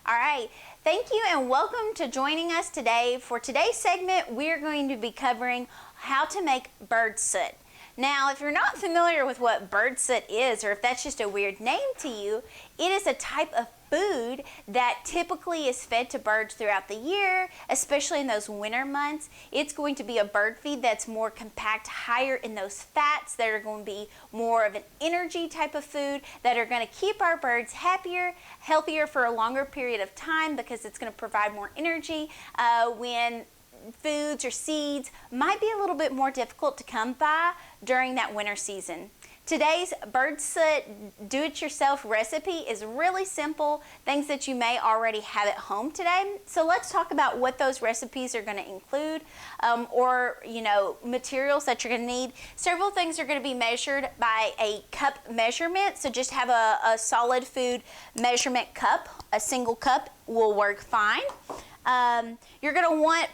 All right, thank you and welcome to joining us today. For today's segment, we're going to be covering how to make bird soot. Now, if you're not familiar with what bird soot is, or if that's just a weird name to you, it is a type of food that typically is fed to birds throughout the year, especially in those winter months. It's going to be a bird feed that's more compact, higher in those fats, that are going to be more of an energy type of food, that are going to keep our birds happier, healthier for a longer period of time, because it's going to provide more energy when foods or seeds might be a little bit more difficult to come by during that winter season. Today's bird soot do-it-yourself recipe is really simple, things that you may already have at home today. So let's talk about what those recipes are going to include, or materials that you're going to need. Several things are going to be measured by a cup measurement, so just have a solid food measurement cup. A single cup will work fine. You're going to want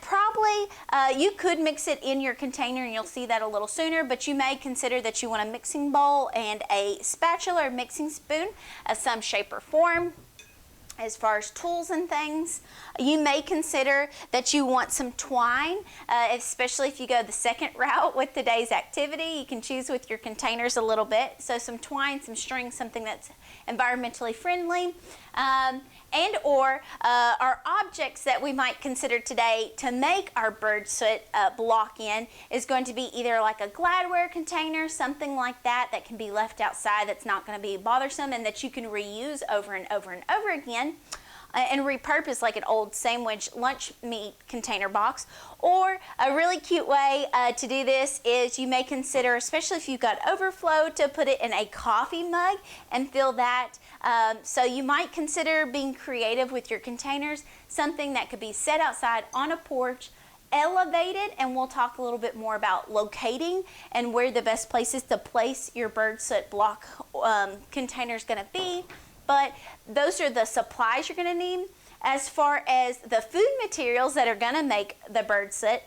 you could mix it in your container and you'll see that a little sooner, but you may consider that you want a mixing bowl and a spatula or mixing spoon of some shape or form. As far as tools and things, you may consider that you want some twine, especially if you go the second route with today's activity. You can choose with your containers a little bit. So some twine, some string, something that's environmentally friendly. Or our objects that we might consider today to make our bird soot block in is going to be either like a Gladware container, something like that can be left outside, that's not going to be bothersome and that you can reuse over and over and over again. And repurpose, like an old sandwich lunch meat container box. Or a really cute way to do this is you may consider, especially if you've got overflow, to put it in a coffee mug and fill that. So you might consider being creative with your containers, something that could be set outside on a porch, elevated, and we'll talk a little bit more about locating and where the best places to place your bird soot block container is going to be. But those are the supplies you're going to need. As far as the food materials that are going to make the bird soot,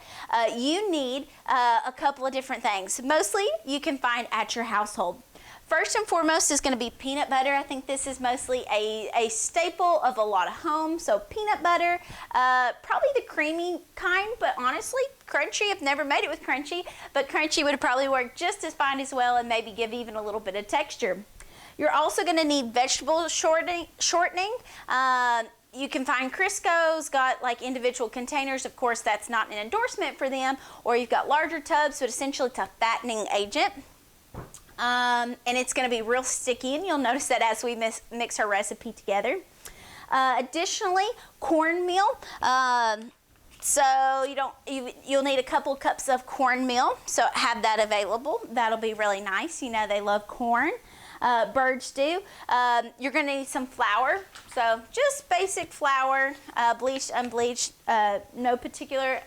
you need a couple of different things. Mostly you can find at your household. First and foremost is going to be peanut butter. I think this is mostly a staple of a lot of homes. So peanut butter, probably the creamy kind, but honestly, crunchy. I've never made it with crunchy, but crunchy would probably work just as fine as well and maybe give even a little bit of texture. You're also going to need vegetable shortening. You can find Crisco's got like individual containers. Of course, that's not an endorsement for them. Or you've got larger tubs, but essentially it's a fattening agent. And it's going to be real sticky, and you'll notice that as we mix our recipe together. Additionally, cornmeal. So you'll need a couple cups of cornmeal. So have that available. That'll be really nice. You know they love corn. Birds do. You're going to need some flour. So just basic flour, bleached, unbleached, no particular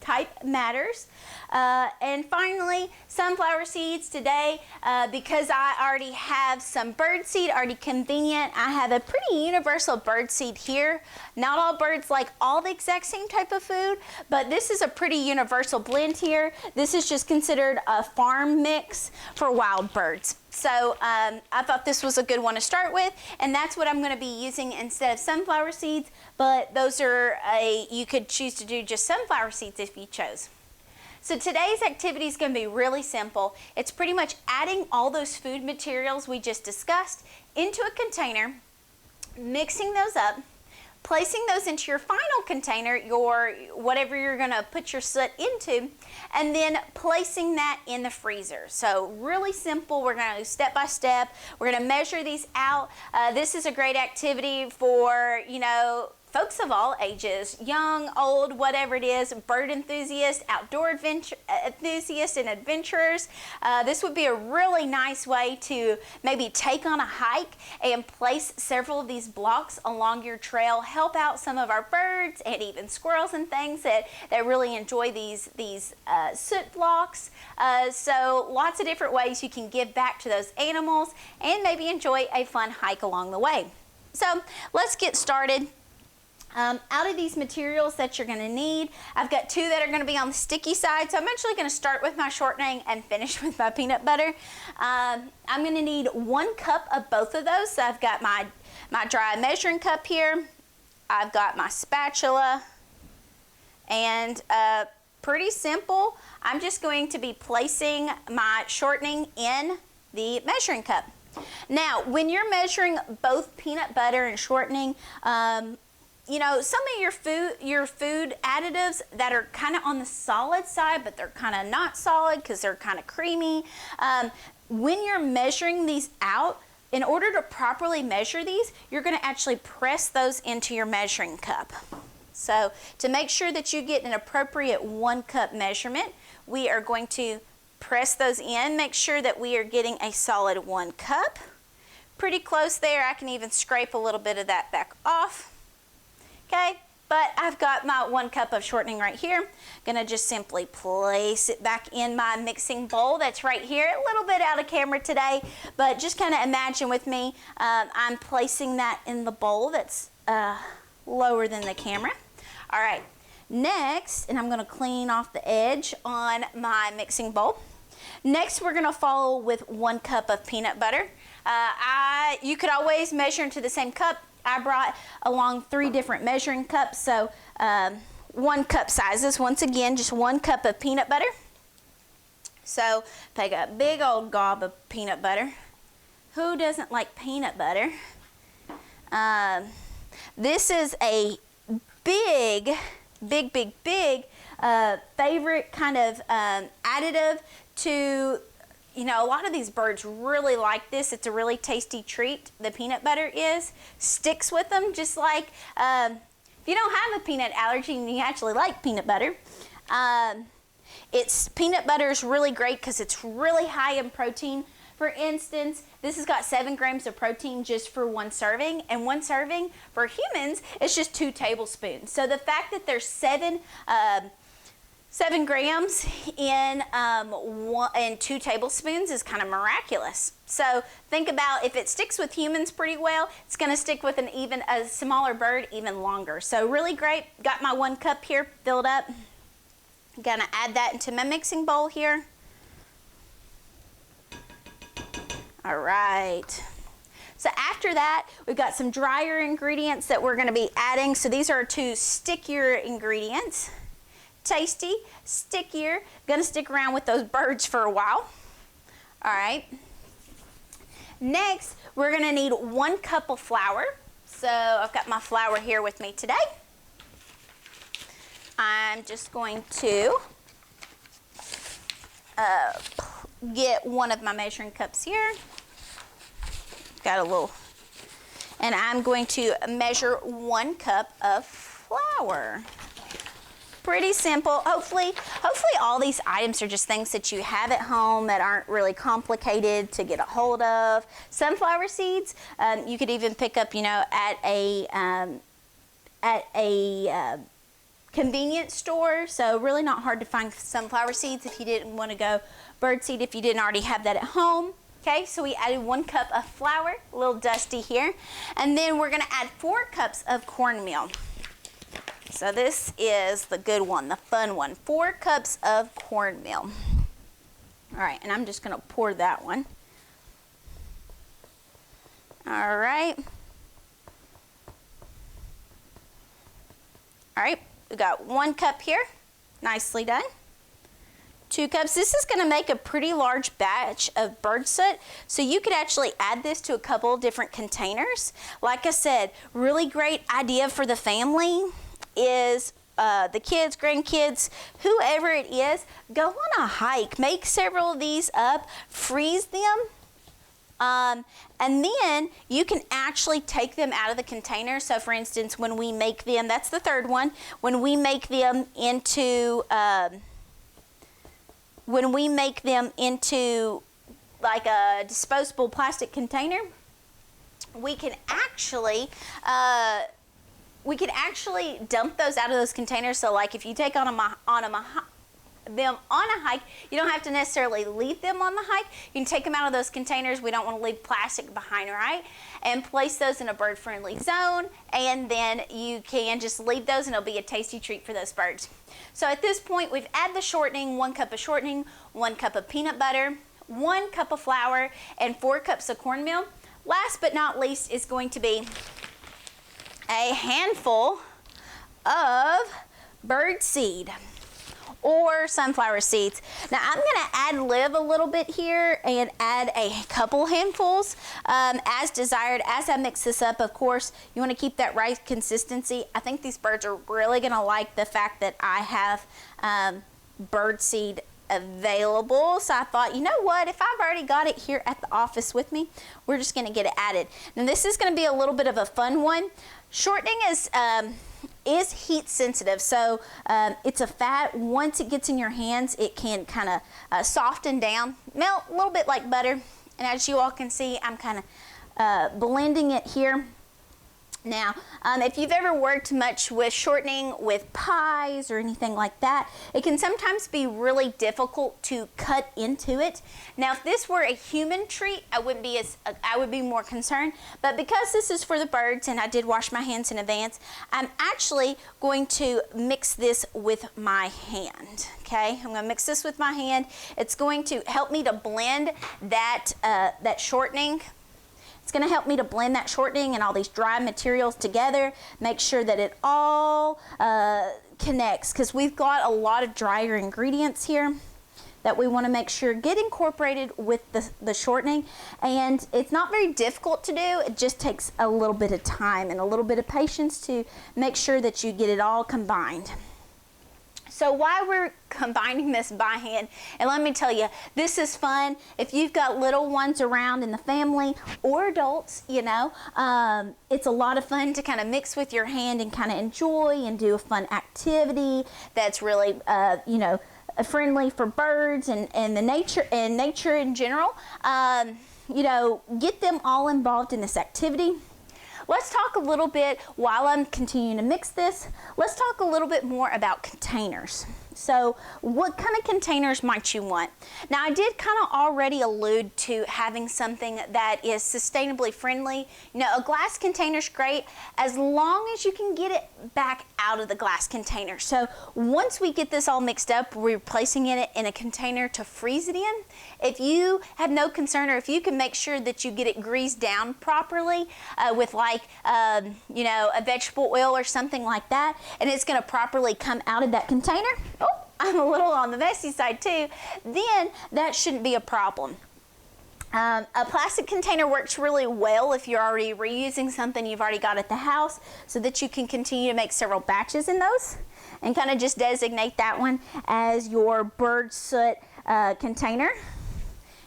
type matters. And finally, sunflower seeds today, because I already have some bird seed already convenient. I have a pretty universal bird seed here. Not all birds like all the exact same type of food, but this is a pretty universal blend here. This is just considered a farm mix for wild birds. So I thought this was a good one to start with, and that's what I'm going to be using instead of sunflower seeds, but those are you could choose to do just sunflower seeds if you chose. So today's activity is going to be really simple. It's pretty much adding all those food materials we just discussed into a container, mixing those up, placing those into your final container, whatever you're going to put your soot into, and then placing that in the freezer. So really simple. We're going to do step by step. We're going to measure these out. This is a great activity for, folks of all ages, young, old, whatever it is, bird enthusiasts, outdoor enthusiasts, and adventurers. This would be a really nice way to maybe take on a hike and place several of these blocks along your trail, help out some of our birds and even squirrels and things that really enjoy these soot blocks. So lots of different ways you can give back to those animals and maybe enjoy a fun hike along the way. So let's get started. Out of these materials that you're going to need, I've got two that are going to be on the sticky side, so I'm actually going to start with my shortening and finish with my peanut butter. I'm going to need 1 cup of both of those, so I've got my dry measuring cup here. I've got my spatula, and pretty simple. I'm just going to be placing my shortening in the measuring cup. Now, when you're measuring both peanut butter and shortening, you know, some of your food additives that are kind of on the solid side, but they're kind of not solid because they're kind of creamy. When you're measuring these out, in order to properly measure these, you're going to actually press those into your measuring cup. So to make sure that you get an appropriate 1 cup measurement, we are going to press those in, make sure that we are getting a solid 1 cup. Pretty close there. I can even scrape a little bit of that back off. Okay, but I've got my 1 cup of shortening right here. Gonna just simply place it back in my mixing bowl that's right here. A little bit out of camera today, but just kind of imagine with me, I'm placing that in the bowl that's lower than the camera. All right, next, and I'm gonna clean off the edge on my mixing bowl. Next, we're gonna follow with 1 cup of peanut butter. You could always measure into the same cup. I brought along 3 different measuring cups, so 1 cup sizes. Once again, just 1 cup of peanut butter. So take a big old gob of peanut butter. Who doesn't like peanut butter? This is a big favorite kind of additive to, you know, a lot of these birds really like this. It's a really tasty treat. The peanut butter sticks with them, just like if you don't have a peanut allergy and you actually like peanut butter. Peanut butter is really great because it's really high in protein. For instance, this has got 7 grams of protein just for 1 serving, and 1 serving for humans is just 2 tablespoons. So the fact that there's 7 grams in 2 tablespoons is kind of miraculous. So think about if it sticks with humans pretty well, it's going to stick with a smaller bird even longer. So really great. Got my 1 cup here filled up. Going to add that into my mixing bowl here. All right. So after that, we've got some drier ingredients that we're going to be adding. So these are 2 stickier ingredients. Tasty, stickier, gonna stick around with those birds for a while. All right. Next, we're gonna need 1 cup of flour. So I've got my flour here with me today. I'm just going to get one of my measuring cups here. Got a little, and I'm going to measure 1 cup of flour. Pretty simple. Hopefully all these items are just things that you have at home that aren't really complicated to get a hold of. Sunflower seeds, you could even pick up, you know, at a convenience store. So really not hard to find sunflower seeds if you didn't want to go birdseed if you didn't already have that at home. Okay, so we added 1 cup of flour, a little dusty here, and then we're going to add 4 cups of cornmeal. So this is the good one, the fun one. 4 cups of cornmeal. All right, and I'm just going to pour that one. All right. All right, we got 1 cup here. Nicely done. 2 cups. This is going to make a pretty large batch of bird soot, so you could actually add this to a couple of different containers. Like I said, really great idea for the family is the kids, grandkids, whoever it is, go on a hike, make several of these up, freeze them, and then you can actually take them out of the container. So for instance, when we make them, that's the 3rd one, when we make them into like a disposable plastic container, we can actually dump those out of those containers. So like if you take them on a hike, you don't have to necessarily leave them on the hike. You can take them out of those containers. We don't want to leave plastic behind, right? And place those in a bird-friendly zone, and then you can just leave those and it'll be a tasty treat for those birds. So at this point, we've added the shortening, 1 cup of shortening, 1 cup of peanut butter, 1 cup of flour, and 4 cups of cornmeal. Last but not least is going to be a handful of bird seed or sunflower seeds. Now I'm gonna ad-lib a little bit here and add a couple handfuls as desired. As I mix this up, of course, you wanna keep that right consistency. I think these birds are really gonna like the fact that I have bird seed available. So I thought, you know what, if I've already got it here at the office with me, we're just gonna get it added. Now this is gonna be a little bit of a fun one. Shortening is heat sensitive, so it's a fat. Once it gets in your hands, it can kind of soften down, melt a little bit like butter. And as you all can see, I'm kind of blending it here. Now, if you've ever worked much with shortening with pies or anything like that, it can sometimes be really difficult to cut into it. Now, if this were a human treat, I would be more concerned. But because this is for the birds, and I did wash my hands in advance, I'm actually going to mix this with my hand. Okay, I'm going to mix this with my hand. It's going to help me to blend that shortening. It's going to help me to blend that shortening and all these dry materials together, make sure that it all connects, because we've got a lot of drier ingredients here that we want to make sure get incorporated with the shortening. And it's not very difficult to do. It just takes a little bit of time and a little bit of patience to make sure that you get it all combined. So while we're combining this by hand, and let me tell you, this is fun. If you've got little ones around in the family or adults, you know, it's a lot of fun to kind of mix with your hand and kind of enjoy and do a fun activity that's really, you know, friendly for birds and the nature in general. You know, get them all involved in this activity. Let's talk a little bit, while I'm continuing to mix this, let's talk a little bit more about containers. So what kind of containers might you want? Now I did kind of already allude to having something that is sustainably friendly. You know, a glass container is great as long as you can get it back out of the glass container. So once we get this all mixed up, we're placing it in a container to freeze it in. If you have no concern, or if you can make sure that you get it greased down properly with like, you know, a vegetable oil or something like that, and it's going to properly come out of that container. Oh, I'm a little on the messy side too. Then that shouldn't be a problem. A plastic container works really well if you're already reusing something you've already got at the house, so that you can continue to make several batches in those and kind of just designate that one as your bird soot container.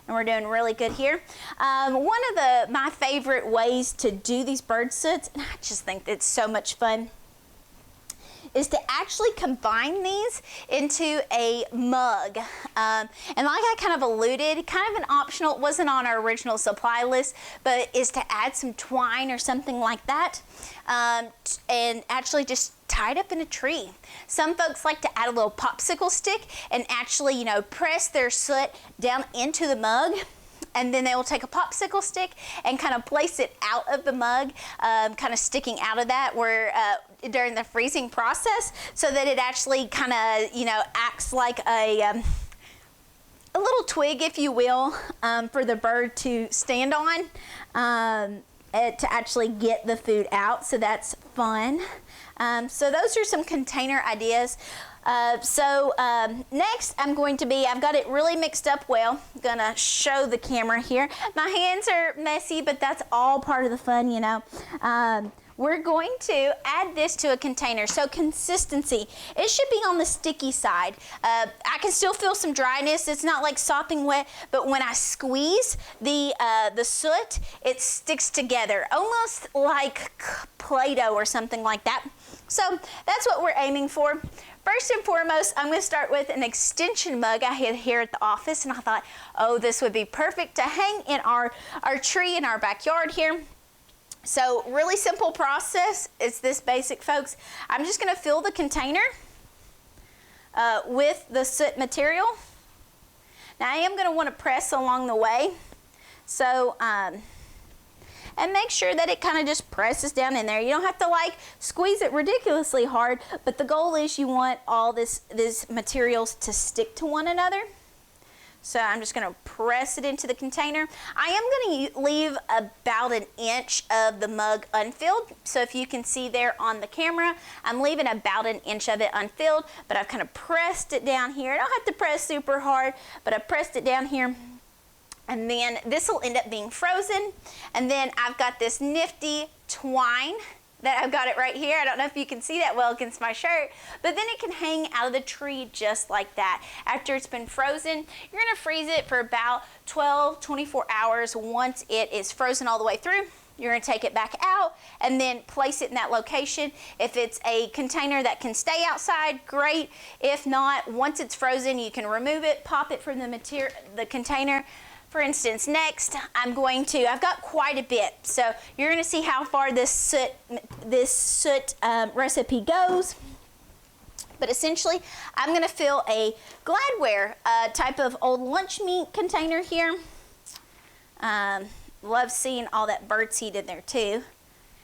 And we're doing really good here. One of my favorite ways to do these bird soots, and I just think it's so much fun, is to actually combine these into a mug. And like I kind of alluded, kind of an optional, it wasn't on our original supply list, but is to add some twine or something like that, and actually just tie it up in a tree. Some folks like to add a little popsicle stick and actually, you know, press their soot down into the mug, and then they will take a popsicle stick and kind of place it out of the mug, kind of sticking out of that where during the freezing process, so that it actually kind of, you know, acts like a little twig, if you will, for the bird to stand on to actually get the food out. So that's fun. So those are some container ideas. Next I've got it really mixed up well. I'm gonna show the camera here. My hands are messy, but that's all part of the fun, you know. We're going to add this to a container. So consistency, it should be on the sticky side. I can still feel some dryness. It's not like sopping wet, but when I squeeze the soot, it sticks together, almost like Play-Doh or something like that. So that's what we're aiming for. First and foremost, I'm going to start with an extension mug I had here at the office, and I thought, oh, this would be perfect to hang in our tree in our backyard here. So really simple process. It's this basic, folks. I'm just going to fill the container with the soot material. Now I am going to want to press along the way. So, and make sure that it kind of just presses down in there. You don't have to like squeeze it ridiculously hard, but the goal is you want all these materials to stick to one another. So I'm just gonna press it into the container. I am gonna leave about an inch of the mug unfilled. So if you can see there on the camera, I'm leaving about an inch of it unfilled, but I've kind of pressed it down here. I don't have to press super hard, but I pressed it down here. And then this will end up being frozen. And then I've got this nifty twine that I've got it right here. I don't know if you can see that well against my shirt, but then it can hang out of the tree just like that. After it's been frozen, you're gonna freeze it for about 12, 24 hours. Once it is frozen all the way through, you're gonna take it back out and then place it in that location. If it's a container that can stay outside, great. If not, once it's frozen, you can remove it, pop it from the container. For instance, next I've got quite a bit, so you're going to see how far this soot recipe goes. But essentially, I'm going to fill a Gladware type of old lunch meat container here. Love seeing all that bird seed in there too.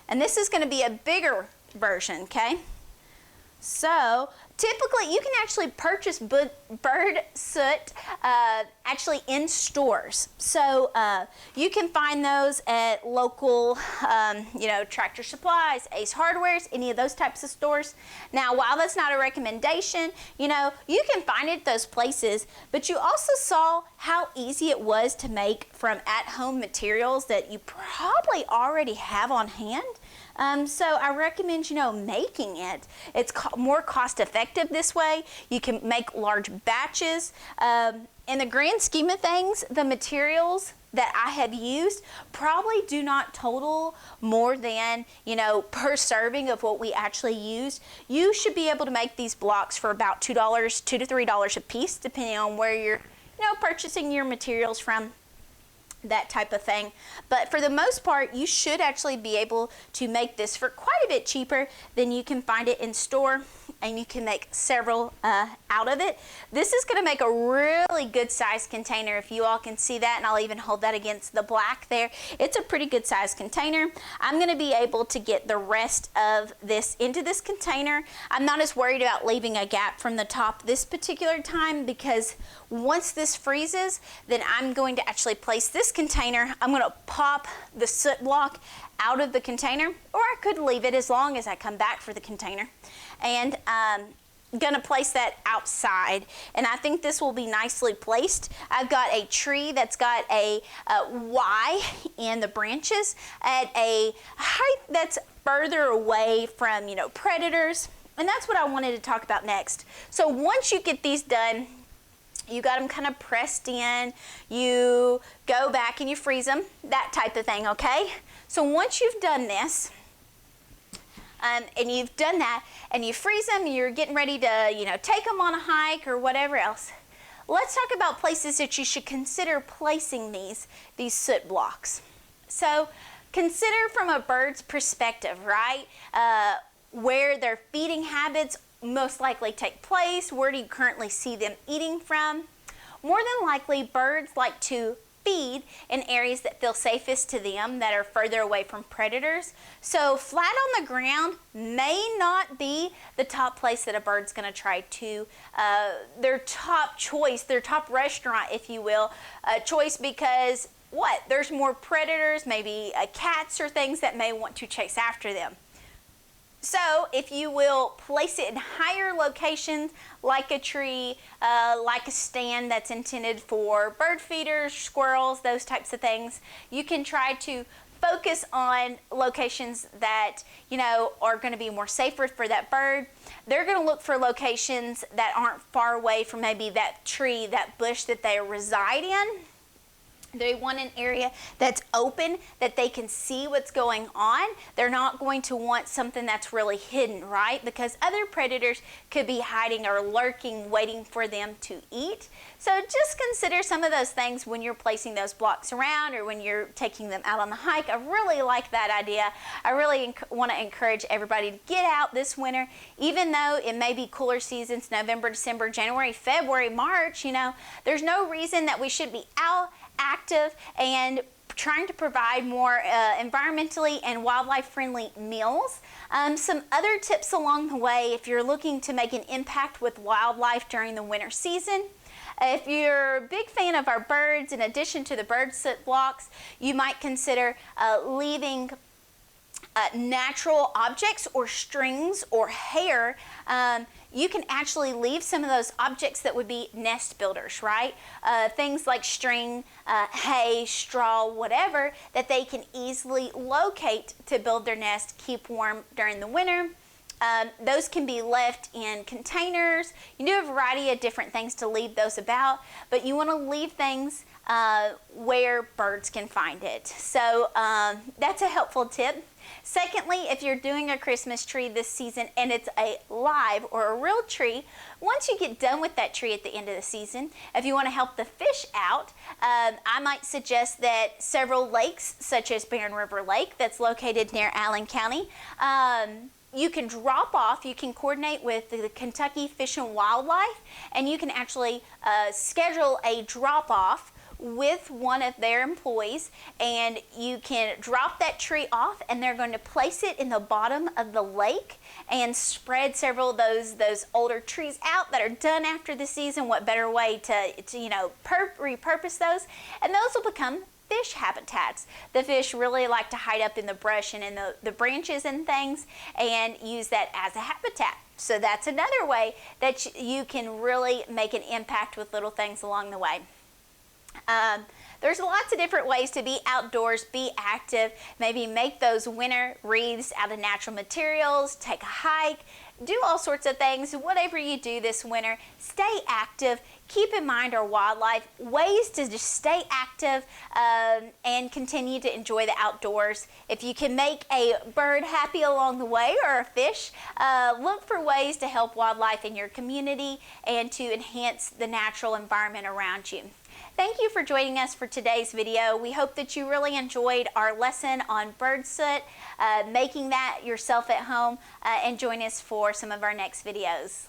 And this is going to be a bigger version, okay? So typically you can actually purchase bird soot actually in stores. So you can find those at local, Tractor Supplies, Ace Hardwares, any of those types of stores. Now, while that's not a recommendation, you can find it at those places, but you also saw how easy it was to make from at-home materials that you probably already have on hand. So I recommend, making it. It's more cost effective this way. You can make large batches. In the grand scheme of things, the materials that I have used probably do not total more than, per serving of what we actually used. You should be able to make these blocks for about $2 to $3 a piece, depending on where you're, purchasing your materials from. That type of thing. But for the most part, you should actually be able to make this for quite a bit cheaper than you can find it in store, and you can make several out of it. This is going to make a really good size container, if you all can see that, and I'll even hold that against the black there. It's a pretty good size container. I'm going to be able to get the rest of this into this container. I'm not as worried about leaving a gap from the top this particular time, because once this freezes, then I'm going to actually place this container. I'm going to pop the soot block out of the container, or I could leave it as long as I come back for the container. And I'm going to place that outside, and I think this will be nicely placed. I've got a tree that's got a Y in the branches at a height that's further away from, predators, and that's what I wanted to talk about next. So once you get these done, you got them kind of pressed in, you go back and you freeze them, that type of thing, okay? So once you've done this, and you've done that, and you freeze them, you're getting ready to, take them on a hike or whatever else. Let's talk about places that you should consider placing these soot blocks. So consider from a bird's perspective, right? Where their feeding habits most likely take place. Where do you currently see them eating from? More than likely, birds like to feed in areas that feel safest to them, that are further away from predators. So flat on the ground may not be the top place that a bird's going to try to, their top choice, their top restaurant, if you will, choice, because there's more predators, maybe cats or things that may want to chase after them. So if you will place it in higher locations, like a tree, like a stand that's intended for bird feeders, squirrels, those types of things, you can try to focus on locations that, are going to be more safer for that bird. They're going to look for locations that aren't far away from maybe that tree, that bush that they reside in. They want an area that's open, that they can see what's going on. They're not going to want something that's really hidden, right? Because other predators could be hiding or lurking, waiting for them to eat. So just consider some of those things when you're placing those blocks around, or when you're taking them out on the hike. I really like that idea. I really want to encourage everybody to get out this winter, even though it may be cooler seasons, November, December, January, February, March. There's no reason that we should be out active and trying to provide more environmentally and wildlife friendly meals. Some other tips along the way, if you're looking to make an impact with wildlife during the winter season, If you're a big fan of our birds, in addition to the bird soot blocks, you might consider leaving natural objects or strings or hair. You can actually leave some of those objects that would be nest builders, right? Things like string, hay, straw, whatever, that they can easily locate to build their nest, keep warm during the winter. Those can be left in containers. You do have a variety of different things to leave those about, but you want to leave things where birds can find it. So that's a helpful tip. Secondly, if you're doing a Christmas tree this season and it's a live or a real tree, once you get done with that tree at the end of the season, if you want to help the fish out, I might suggest that several lakes, such as Barren River Lake, that's located near Allen County, you can drop off, you can coordinate with the Kentucky Fish and Wildlife, and you can actually schedule a drop off with one of their employees, and you can drop that tree off, and they're going to place it in the bottom of the lake and spread several of those older trees out that are done after the season. What better way to repurpose those, and those will become fish habitats. The fish really like to hide up in the brush and in the branches and things, and use that as a habitat. So that's another way that you can really make an impact with little things along the way. There's lots of different ways to be outdoors, be active, maybe make those winter wreaths out of natural materials, take a hike, do all sorts of things. Whatever you do this winter, stay active. Keep in mind our wildlife, ways to just stay active and continue to enjoy the outdoors. If you can make a bird happy along the way, or a fish, look for ways to help wildlife in your community and to enhance the natural environment around you. Thank you for joining us for today's video. We hope that you really enjoyed our lesson on bird soot, making that yourself at home, and join us for some of our next videos.